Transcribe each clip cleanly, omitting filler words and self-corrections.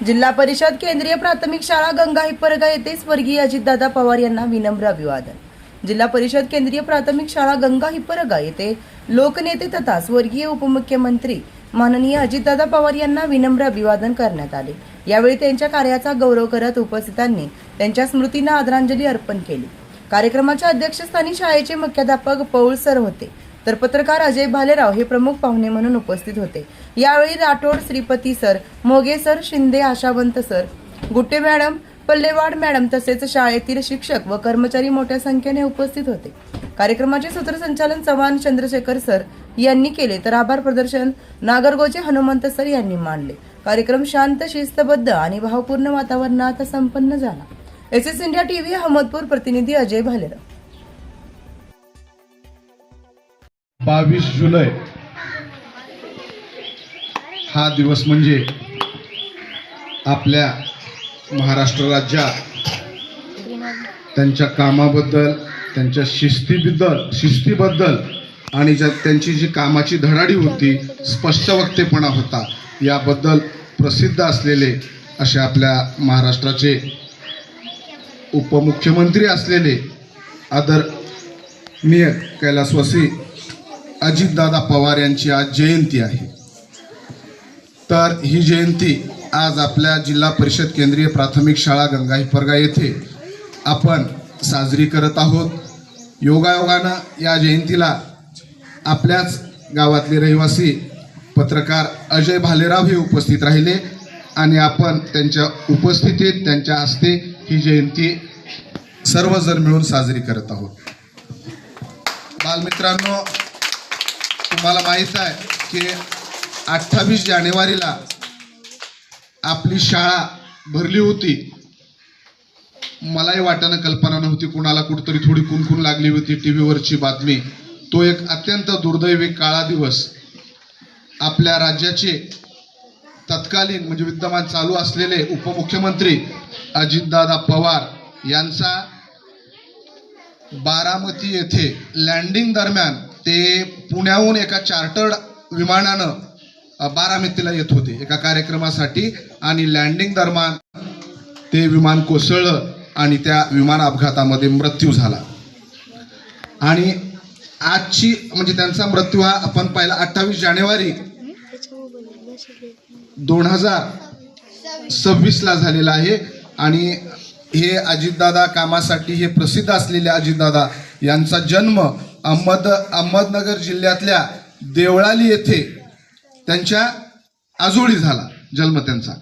जिल्हा परिषद केंद्रीय प्राथमिक शाळा गंगा हिप्परगा येथे स्वर्गीय अजितदादा पवार यांना विनम्र अभिवादन। जिल्हा परिषद केंद्रीय प्राथमिक शाळा गंगा हिप्परगा येथे लोकनेते तथा स्वर्गीय उपमुख्यमंत्री माननीय अजितदादा पवार यांना विनम्र अभिवादन करण्यात आले। यावेळी त्यांच्या कार्याचा गौरव करत उपस्थितांनी त्यांच्या स्मृतींना आदरांजली अर्पण केली। कार्यक्रमाच्या अध्यक्षस्थानी शाळेचे मुख्याध्यापक पौळ सर होते, तर पत्रकार अजय भालेराव हे प्रमुख पाहुणे म्हणून उपस्थित होते। यावेळी Rathod, Shripati sir, Moge sir, Shinde, Ashavant sir, Gutte madam, Pallewad madam तसेच शाळेतील शिक्षक व कर्मचारी मोठ्या संख्येने उपस्थित होते। कार्यक्रमाचे सूत्रसंचालन चव्हाण चंद्रशेखर सर यांनी केले, तर आभार प्रदर्शन नागरगोचे हनुमंत सर यांनी मांडले। कार्यक्रम शांत, शिस्तबद्ध आणि भावपूर्ण वातावरणात संपन्न झाला। एसएस इंडिया टीव्ही अहमदपूर प्रतिनिधी अजय भालेराव। 22 जुलै हा दिवस म्हणजे आपल्या महाराष्ट्र राज्यात त्यांच्या कामाबद्दल, त्यांच्या शिस्तीबद्दल आणि त्यांची जी कामाची धडाडी होती, स्पष्ट वक्तेपणा होता, याबद्दल प्रसिद्ध असलेले असे आपल्या महाराष्ट्राचे उपमुख्यमंत्री असलेले आदरणीय कैलासवासी अजितदादा पवार यांची आज जयंती आहे। तर ही जयंती आज आपल्या जिल्हा परिषद केंद्रीय प्राथमिक शाळा गंगा हिप्परगा येथे आपण साजरी करत आहोत। योगायोगानं या जयंतीला आपल्याच गावातले रहिवासी पत्रकार अजय भालेराव हे उपस्थित राहिले आणि आपण त्यांच्या उपस्थितीत, त्यांच्या हस्ते ही जयंती सर्वजण मिळून साजरी करत आहोत। बालमित्रांनो, तुम्हाला माहीत आहे की 28 जानेवारीला आपली शाळा भरली होती। मलाही वाटणं कल्पना नव्हती, कुणाला कुठतरी थोडी कुणकुण लागली होती, टीव्हीवरची बातमी। तो एक अत्यंत दुर्दैवी काळा दिवस आपल्या राज्याचे तत्कालीन म्हणजे विद्यमान चालू असलेले उपमुख्यमंत्री अजितदादा पवार यांचा बारामती येथे लँडिंग दरम्यान ते पुण्याहून एका चार्टर्ड विमानानं बारामतीला येत होते एका कार्यक्रमासाठी आणि लँडिंग दरम्यान ते विमान कोसळलं आणि त्या विमान अपघातामध्ये मृत्यू झाला। आणि आजची म्हणजे त्यांचा मृत्यू हा आपण पाहिला 28 जानेवारी 2026 ला झालेला आहे। आणि हे अजितदादा कामासाठी हे प्रसिद्ध असलेले अजितदादा यांचा जन्म अहमदनगर जिल्ह्यातल्या देवळाली येथे त्यांच्या आजोळी झाला। जन्म त्यांचा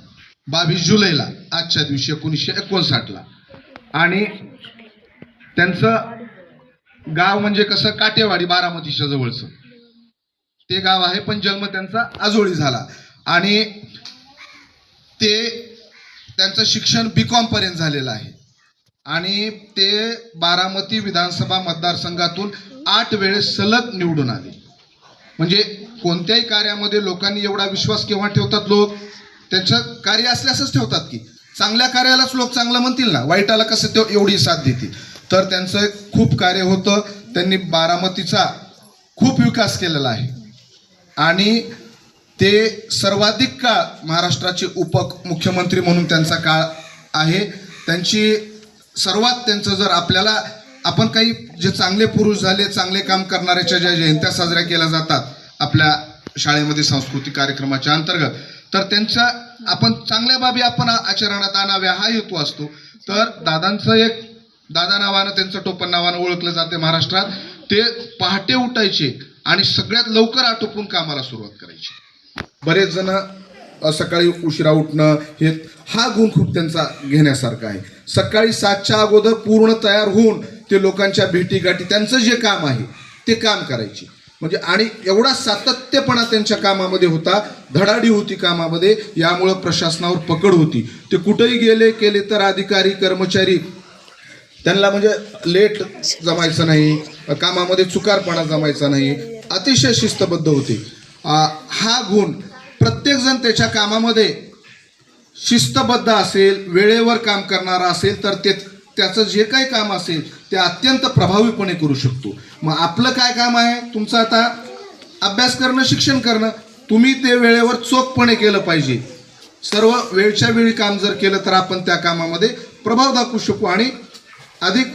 22 जुलैला, आजच्या दिवशी 1959 ला। आणि त्यांचं गाव म्हणजे कसं, काटेवाडी, बारामतीच्या जवळचं ते गाव आहे, पण जन्म त्यांचा आजोळी झाला। आणि त्यांचं शिक्षण BCom पर्यंत झालेलं आहे आणि ते बारामती विधानसभा मतदारसंघातून 8 वेळेस सलग निवडून आले। म्हणजे कोणत्याही कार्यामध्ये लोकांनी एवढा विश्वास केव्हा ठेवतात, लोक त्यांचं कार्य असल्यासच ठेवतात की चांगल्या कार्यालाच लोक चांगलं म्हणतील ना, वाईटाला कसं ते एवढी साथ देतील। तर त्यांचं खूप कार्य होतं, त्यांनी बारामतीचा खूप विकास केलेला आहे आणि ते सर्वाधिक काळ महाराष्ट्राचे उपमुख्यमंत्री म्हणून त्यांचा काळ आहे। त्यांचं जर आपल्याला आपण काही जे चांगले पुरुष झाले, चांगले काम करणाऱ्याच्या ज्या जयंत्या साजऱ्या केल्या जातात आपल्या शाळेमध्ये सांस्कृतिक कार्यक्रमाच्या अंतर्गत, तर त्यांचा आपण चांगल्या बाबी आपण आचरणात आणाव्या हा हेतू असतो। तर दादांचं एक दादा नावानं, त्यांचं टोपण नावानं ओळखलं जाते महाराष्ट्रात। ते पहाटे उठायचे आणि सगळ्यात लवकर आटोपून कामाला सुरुवात करायची। बरेच जण सकाळी उशिरा उठणं हा गुण खूप त्यांचा घेण्यासारखा आहे। सकाळी 7च्या अगोदर पूर्ण तयार होऊन ते लोकांच्या भेटीगाठी, त्यांचं जे काम आहे ते काम करायचे। म्हणजे आणि एवढा सातत्यपणा त्यांच्या कामामध्ये होता, धडाडी होती कामामध्ये, यामुळं प्रशासनावर पकड होती। ते कुठेही केले तर अधिकारी कर्मचारी त्यांना म्हणजे लेट जमायचं नाही, कामामध्ये चुकारपणा जमायचा नाही, अतिशय शिस्तबद्ध होते। हा गुण प्रत्येकजण त्याच्या कामामध्ये शिस्तबद्ध असेल, वेळेवर काम करणारा असेल तर त्याचं जे काही काम असेल ते अत्यंत प्रभावीपणे करू शकतो। मग आपलं काय काम आहे, तुमचं आता अभ्यास करणं, शिक्षण करणं, तुम्ही ते वेळेवर चोखपणे केलं पाहिजे। सर्व वेळच्या वेळी काम जर केलं तर आपण त्या कामामध्ये प्रभाव दाखवू शकू आणि अधिक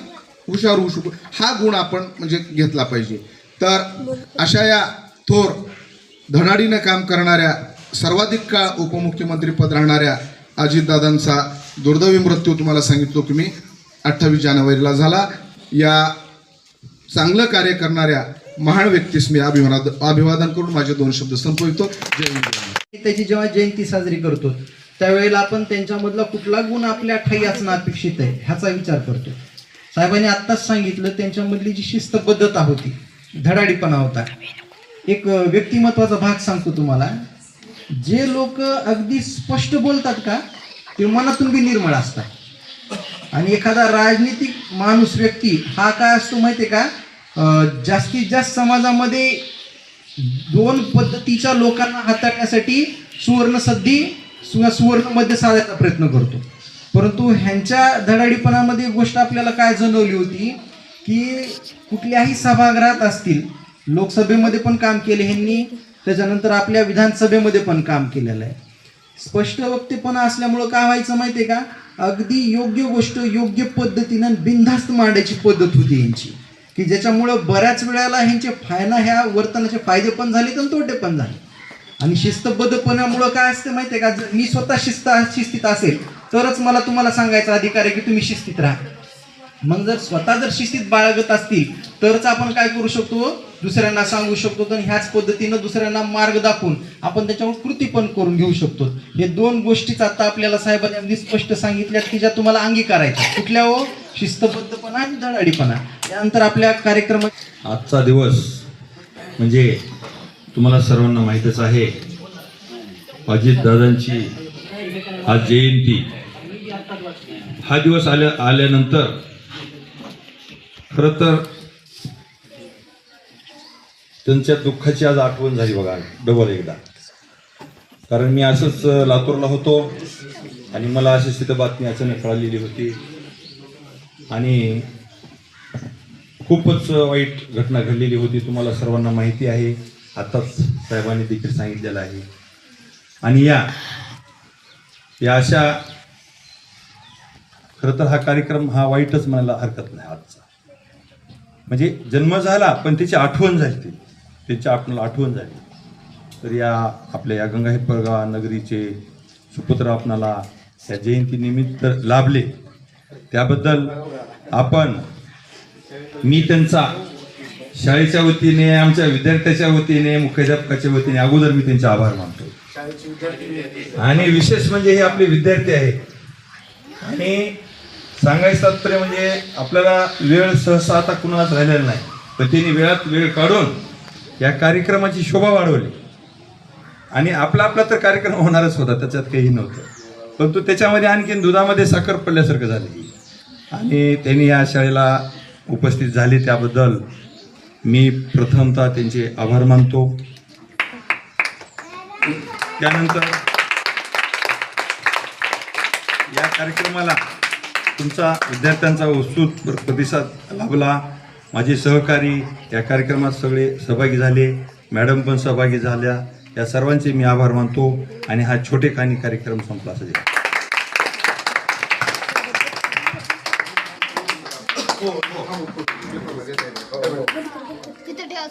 हुशार होऊ शकू. हा गुण आपण म्हणजे घेतला पाहिजे. तर अशा या थोर धडाडीनं काम करणाऱ्या सर्वाधिक काळ उपमुख्यमंत्री पद राहणाऱ्या अजितदादांचा दुर्दैवी मृत्यू तुम्हाला सांगितलो की मी 28 जानेवारीला झाला. या चांगलं कार्य करणाऱ्या महान व्यक्तीस मी अभिवादन करून माझे 2 शब्द संपवितो. जय हिंद. त्याची जेव्हा जयंती साजरी करतो त्यावेळेला आपण त्यांच्यामधला कुठला गुण आपल्या ठाई असणं अपेक्षित आहे ह्याचा विचार करतो. साहेबांनी आत्ताच सांगितलं त्यांच्यामधली जी शिस्तबद्धता होती, धडाडीपणा होता. एक व्यक्तिमत्वाचा भाग सांगतो तुम्हाला. जे लोक अगदी स्पष्ट बोलतात का ते मनातून बी निर्मळ असतात. आणि एखादा राजनीतिक माणूस व्यक्ती हा काय असतो माहितीये का, जास्तीत जास्त समाजामध्ये 2 पद्धतीच्या लोकांना हाताळण्यासाठी सुवर्णसंधी किंवा सुवर्ण मध्य साधायचा प्रयत्न करतो. परंतु ह्यांच्या धडाडीपणामध्ये गोष्ट आपल्याला काय जाणवली होती की कुठल्याही सभागृहात असतील, लोकसभेमध्ये पण काम केले ह्यांनी, त्याच्यानंतर आपल्या विधानसभेमध्ये पण काम केलेलं आहे. स्पष्ट वक्तेपणा असल्यामुळं काय व्हायचं माहिती आहे का, अगदी योग्य गोष्ट योग्य पद्धतीनं बिनधास्त मांडायची पद्धत होती यांची, की ज्याच्यामुळं बऱ्याच वेळेला ह्यांचे ह्या वर्तनाचे फायदे पण झाले आणि तोटे पण झाले. आणि शिस्तबद्धपणामुळं काय असते माहिती आहे का, जर मी स्वतः शिस्तीत असेल तरच मला तुम्हाला सांगायचा अधिकार आहे की तुम्ही शिस्तीत राहा. मग जर स्वतः जर शिस्तीत बाळगत असतील तरच आपण काय करू शकतो, दुसऱ्यांना सांगू शकतो. तर ह्याच पद्धतीनं दुसऱ्यांना मार्ग दाखवून आपण त्याच्यावर कृती पण करून घेऊ शकतो. हे 2 गोष्टीच आता आपल्याला साहेबांनी अगदी स्पष्ट सांगितल्यात की ज्या तुम्हाला अंगीकारायच्या. कुठल्या हो, शिस्तबद्धपणा आणि धडाडीपणा. त्यानंतर आपल्या कार्यक्रमात आजचा दिवस म्हणजे तुम्हाला सर्वांना माहीतच आहे, अजितदादांची आज जयंती. हा दिवस आल्यानंतर खरं तर त्यांच्या दुःखाची आज आठवण झाली बघा, डबल एकदा. कारण मी असंच लातूरला होतो आणि मला अशीच तिथं बातमी अचानक कळालेली होती आणि खूपच वाईट घटना घडलेली होती. तुम्हाला सर्वांना माहिती आहे, आताच साहेबांनी देखील सांगितलेलं आहे. आणि या अशा खरं तर हा कार्यक्रम हा वाईटच म्हणायला हरकत नाही आजचा. म्हणजे जन्म झाला पण त्याची आठवण झाली, त्यांची आपल्याला आठवण झाली. तर या आपल्या या गंगाहिपरगा नगरीचे सुपुत्र आपणाला या जयंतीनिमित्त लाभले त्याबद्दल मी त्यांचा शाळेच्या वतीने, आमच्या विद्यार्थ्याच्या वतीने, मुख्याध्यापकाच्या वतीने अगोदर मी त्यांचे आभार मानतो. आणि विशेष म्हणजे हे आपले विद्यार्थी आहेत. आणि सांगायचं तात्पर्य म्हणजे आपल्याला वेळ सहसा आता कुणालाच राहिलेला नाही, पण त्यांनी वेळात वेळ काढून या कार्यक्रमाची शोभा वाढवली. आणि आपला तर कार्यक्रम होणारच होता, त्याच्यात काही नव्हतं, परंतु त्याच्यामध्ये आणखीन दुधामध्ये साखर पडल्यासारखं झालं. आणि त्यांनी या शाळेला उपस्थित झाले त्याबद्दल मी प्रथमतः त्यांचे आभार मानतो. त्यानंतर या कार्यक्रमाला तुमचा विद्यार्थ्यांचा उत्स्फूर्त प्रतिसाद लाभला. माझे सहकारी या कार्यक्रमात सगळे सहभागी झाले, मॅडम पण सहभागी झाल्या, या सर्वांचे मी आभार मानतो. आणि हा छोटेखानी कार्यक्रम संपला असेल. तिथे ठेवा.